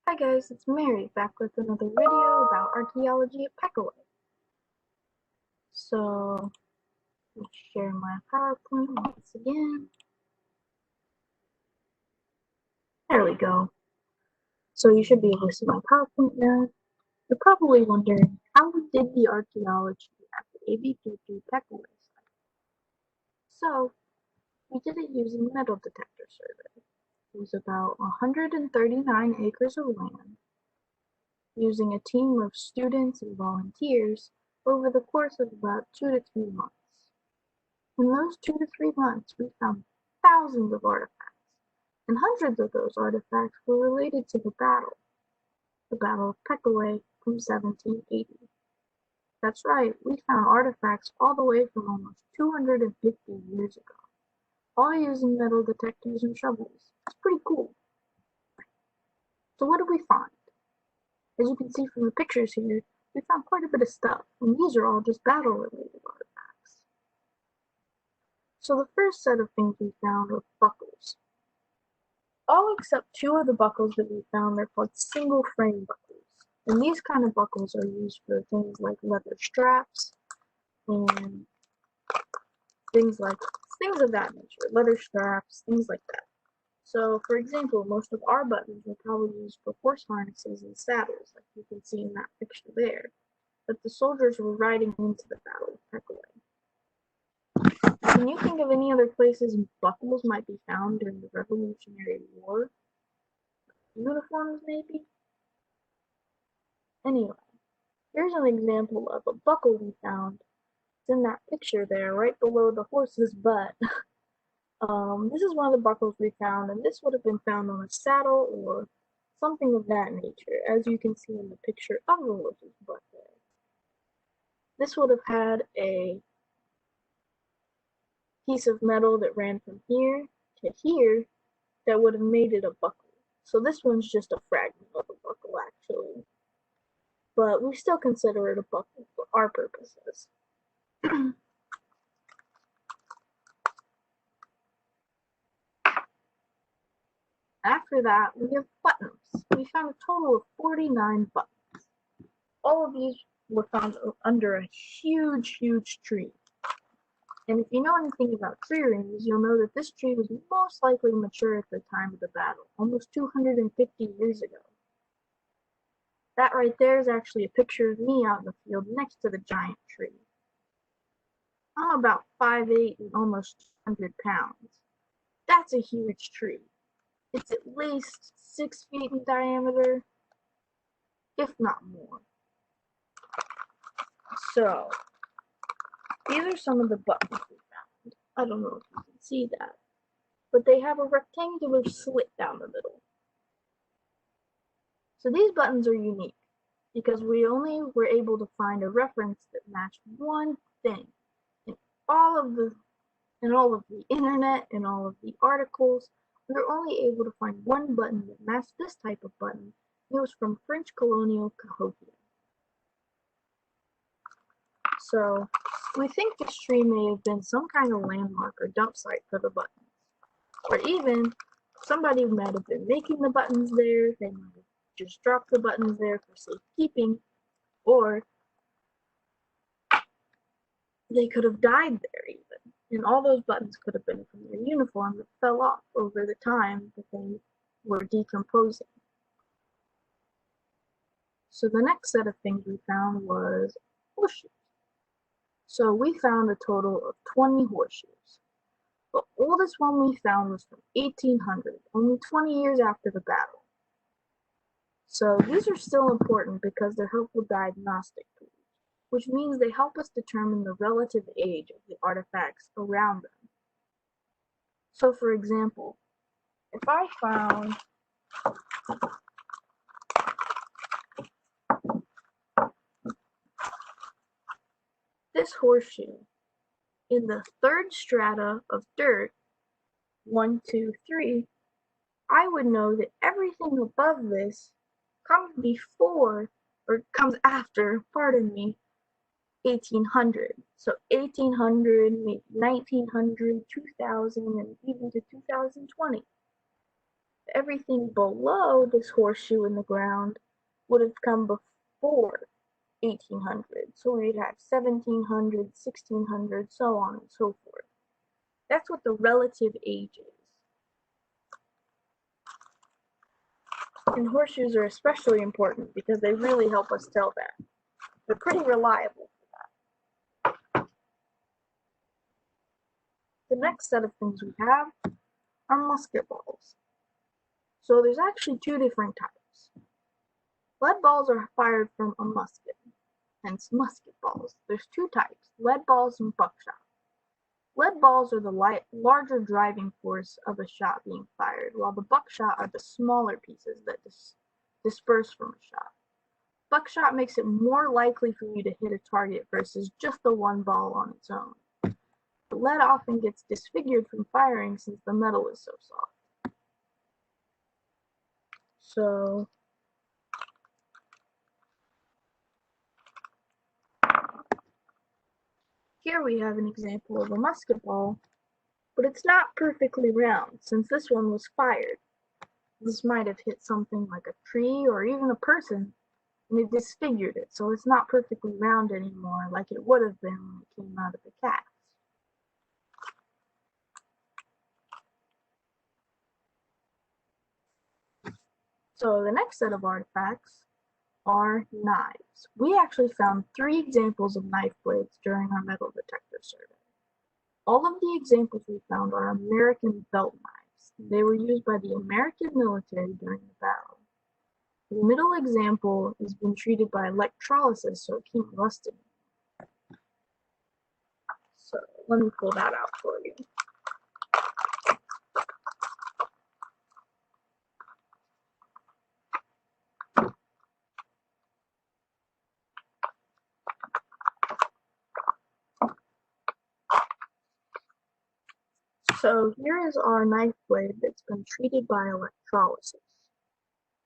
Hi guys, it's Mary back with another video about archaeology at Peckuwe. So, let's share my PowerPoint once again. There we go. So you should be able to see my PowerPoint now. You're probably wondering, how did the archaeology at the ABPP Peckuwe site? So, we did it using metal detector survey. It was about 139 acres of land, using a team of students and volunteers over the course of about 2 to 3 months. In those 2 to 3 months, we found thousands of artifacts, and hundreds of those artifacts were related to the Battle of Peckuwe from 1780. That's right, we found artifacts all the way from almost 250 years ago, all using metal detectors and shovels. It's pretty cool. So what did we find? As you can see from the pictures here, we found quite a bit of stuff, and these are all just battle-related artifacts. So the first set of things we found were buckles. All except 2 of the buckles that we found are called single frame buckles. And these kind of buckles are used for things like leather straps and things of that nature. Leather straps, things like that. So, for example, most of our buttons are probably used for horse harnesses and saddles, like you can see in that picture there. But the soldiers were riding into the Battle of Peckuwe. Can you think of any other places buckles might be found during the Revolutionary War? Uniforms, maybe? Anyway, here's an example of a buckle we found. It's in that picture there, right below the horse's butt. This is one of the buckles we found, and this would have been found on a saddle or something of that nature, as you can see in the picture of the horse's butt there. This would have had a piece of metal that ran from here to here that would have made it a buckle. So this one's just a fragment of a buckle, actually. But we still consider it a buckle for our purposes. After that, we have buttons. We found a total of 49 buttons. All of these were found under a huge, huge tree. And if you know anything about tree rings, you'll know that this tree was most likely mature at the time of the battle, almost 250 years ago. That right there is actually a picture of me out in the field next to the giant tree. I'm about 5'8" and almost 200 pounds. That's a huge tree. It's at least 6 feet in diameter, if not more. So, these are some of the buttons we found. I don't know if you can see that, but they have a rectangular slit down the middle. So these buttons are unique because we only were able to find a reference that matched one thing in all of the internet and all of the articles. We were only able to find one button that matched this type of button. It was from French colonial Cahokia. So we think this tree may have been some kind of landmark or dump site for the buttons. Or even somebody might have been making the buttons there, they might have just dropped the buttons there for safekeeping, or they could have died there even. And all those buttons could have been from their uniform that fell off over the time that they were decomposing. So the next set of things we found was horseshoes. So we found a total of 20 horseshoes. The oldest one we found was from 1800, only 20 years after the battle. So these are still important because they're helpful diagnostic tools, which means they help us determine the relative age of the artifacts around them. So for example, if I found this horseshoe in the 3rd strata of dirt, 1, 2, 3, I would know that everything above this comes after, 1800. So 1800, maybe 1900, 2000, and even to 2020. everything below this horseshoe in the ground would have come before 1800. So we'd have 1700, 1600, so on and so forth. That's what the relative age is. And horseshoes are especially important because they really help us tell that. They're pretty reliable for that. The next set of things we have are musket balls. So there's actually two different types. Lead balls are fired from a musket, hence musket balls. There's two types, lead balls and buckshot. Lead balls are the larger driving force of a shot being fired, while the buckshot are the smaller pieces that disperse from a shot. Buckshot makes it more likely for you to hit a target versus just the one ball on its own. The lead often gets disfigured from firing since the metal is so soft. So here we have an example of a musket ball, but it's not perfectly round since this one was fired. This might have hit something like a tree or even a person, and it disfigured it, so it's not perfectly round anymore like it would have been when it came out of the cast. So the next set of artifacts are knives. We actually found 3 examples of knife blades during our metal detector survey. All of the examples we found are American belt knives. They were used by the American military during the battle. The middle example has been treated by electrolysis, so it can't rust anymore. So let me pull that out for you. So here is our knife blade that's been treated by electrolysis.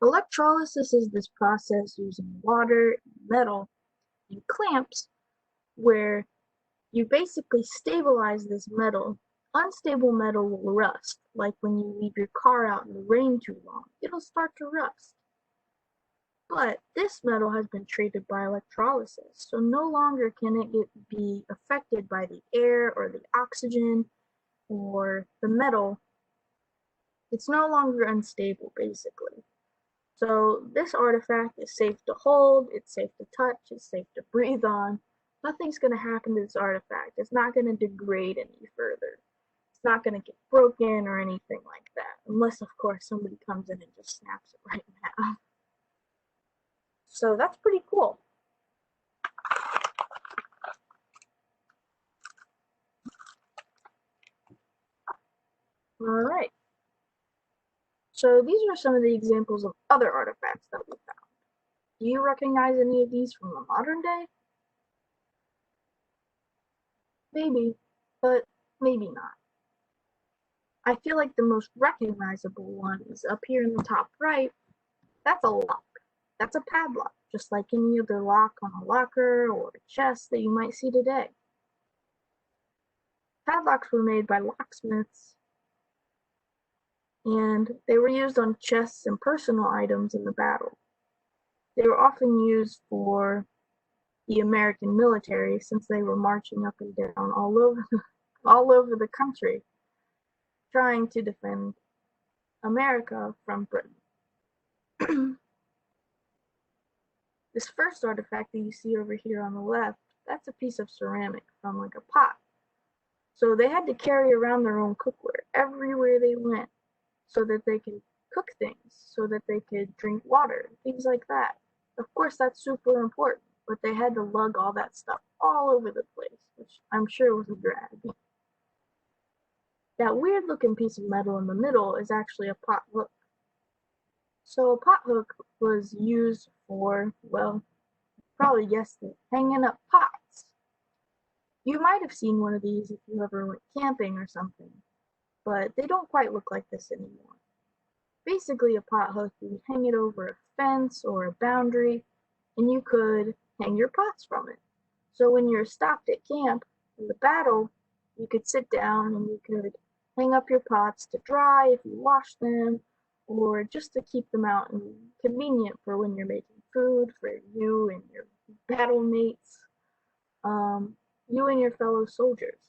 Electrolysis is this process using water, metal, and clamps where you basically stabilize this metal. Unstable metal will rust, like when you leave your car out in the rain too long. It'll start to rust. But this metal has been treated by electrolysis, so no longer can it be affected by the air or the oxygen or the metal. It's no longer unstable, basically. So this artifact is safe to hold, it's safe to touch, it's safe to breathe on. Nothing's going to happen to this artifact. It's not going to degrade any further. It's not going to get broken or anything like that, unless, of course, somebody comes in and just snaps it right in half. So that's pretty cool. All right. So these are some of the examples of other artifacts that we found. Do you recognize any of these from the modern day? Maybe, but maybe not. I feel like the most recognizable one is up here in the top right. That's a lock. That's a padlock, just like any other lock on a locker or a chest that you might see today. Padlocks were made by locksmiths, and they were used on chests and personal items in the battle. They were often used for the American military since they were marching up and down all over the country, trying to defend America from Britain. This first artifact that you see over here on the left, that's a piece of ceramic from like a pot. So they had to carry around their own cookware everywhere they went so that they could cook things, so that they could drink water, things like that. Of course, that's super important, but they had to lug all that stuff all over the place, which I'm sure was a drag. That weird looking piece of metal in the middle is actually a pot hook. So a pot hook was used for, well, probably guessed it, hanging up pots. You might have seen one of these if you ever went camping or something, but they don't quite look like this anymore. Basically, a pot hook, you hang it over a fence or a boundary, and you could hang your pots from it. So when you're stopped at camp in the battle, you could sit down and you could hang up your pots to dry if you wash them, or just to keep them out and convenient for when you're making food for you and your battle mates, you and your fellow soldiers.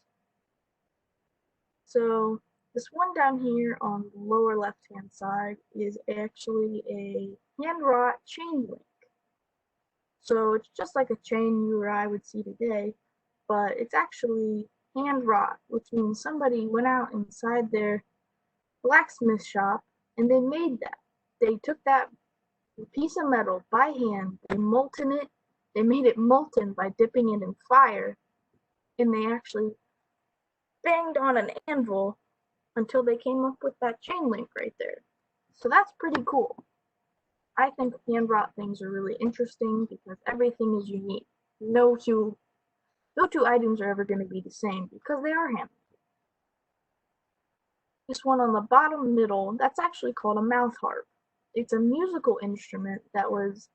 So this one down here on the lower left hand side is actually a hand wrought chain link. So it's just like a chain you or I would see today, but it's actually hand wrought, which means somebody went out inside their blacksmith shop and they made that. They took that piece of metal by hand, they made it molten by dipping it in fire, and they actually banged on an anvil until they came up with that chain link right there. So that's pretty cool. I think hand wrought things are really interesting because everything is unique. No two items are ever going to be the same because they are hand. This one on the bottom middle, that's actually called a mouth harp. It's a musical instrument that was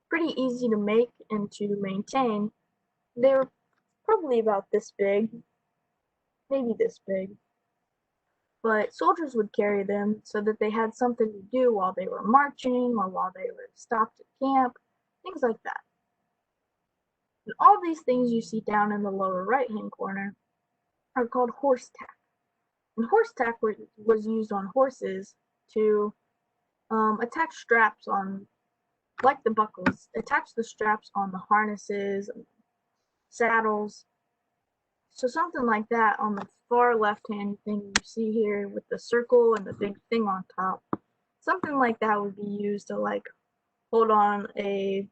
pretty easy to make and to maintain. They were probably about this big, maybe this big, but soldiers would carry them so that they had something to do while they were marching or while they were stopped at camp, things like that. And all these things you see down in the lower right hand corner are called horse tack. And horse tack was used on horses to attach straps on, like the buckles, attach the straps on the harnesses, and saddles. So something like that on the far left hand thing you see here with the circle and the big thing on top. Something like that would be used to like hold on the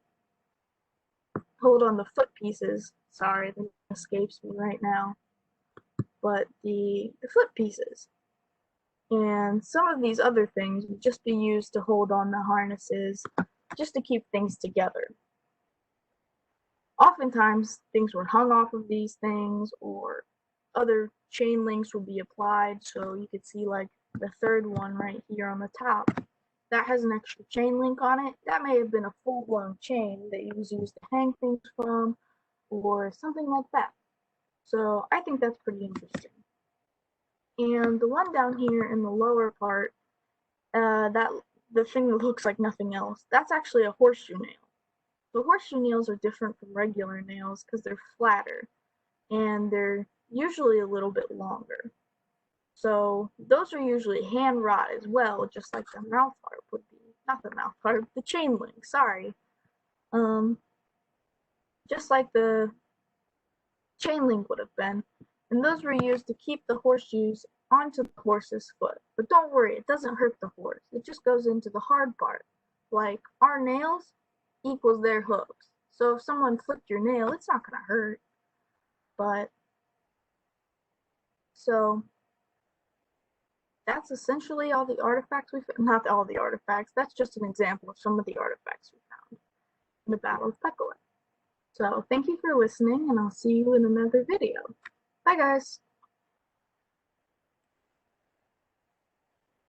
foot pieces. Sorry, that escapes me right now. But the foot pieces. And some of these other things would just be used to hold on the harnesses, just to keep things together. Oftentimes, things were hung off of these things, or other chain links would be applied. So you could see like the third one right here on the top. That has an extra chain link on it. That may have been a full-blown chain that was used to hang things from, or something like that. So I think that's pretty interesting. And the one down here in the lower part, the thing that looks like nothing else, that's actually a horseshoe nail. The horseshoe nails are different from regular nails because they're flatter and they're usually a little bit longer. So those are usually hand wrought as well, just like the mouth harp would be. Not the mouth harp, the chain link, sorry. Just like the chain link would have been. And those were used to keep the horseshoes onto the horse's foot. But don't worry, it doesn't hurt the horse. It just goes into the hard part. Like our nails equals their hooves. So if someone flipped your nail, it's not going to hurt. But so that's essentially all the artifacts we found. Not all the artifacts. That's just an example of some of the artifacts we found in the Battle of Peckuwe. So thank you for listening, and I'll see you in another video. Bye, guys.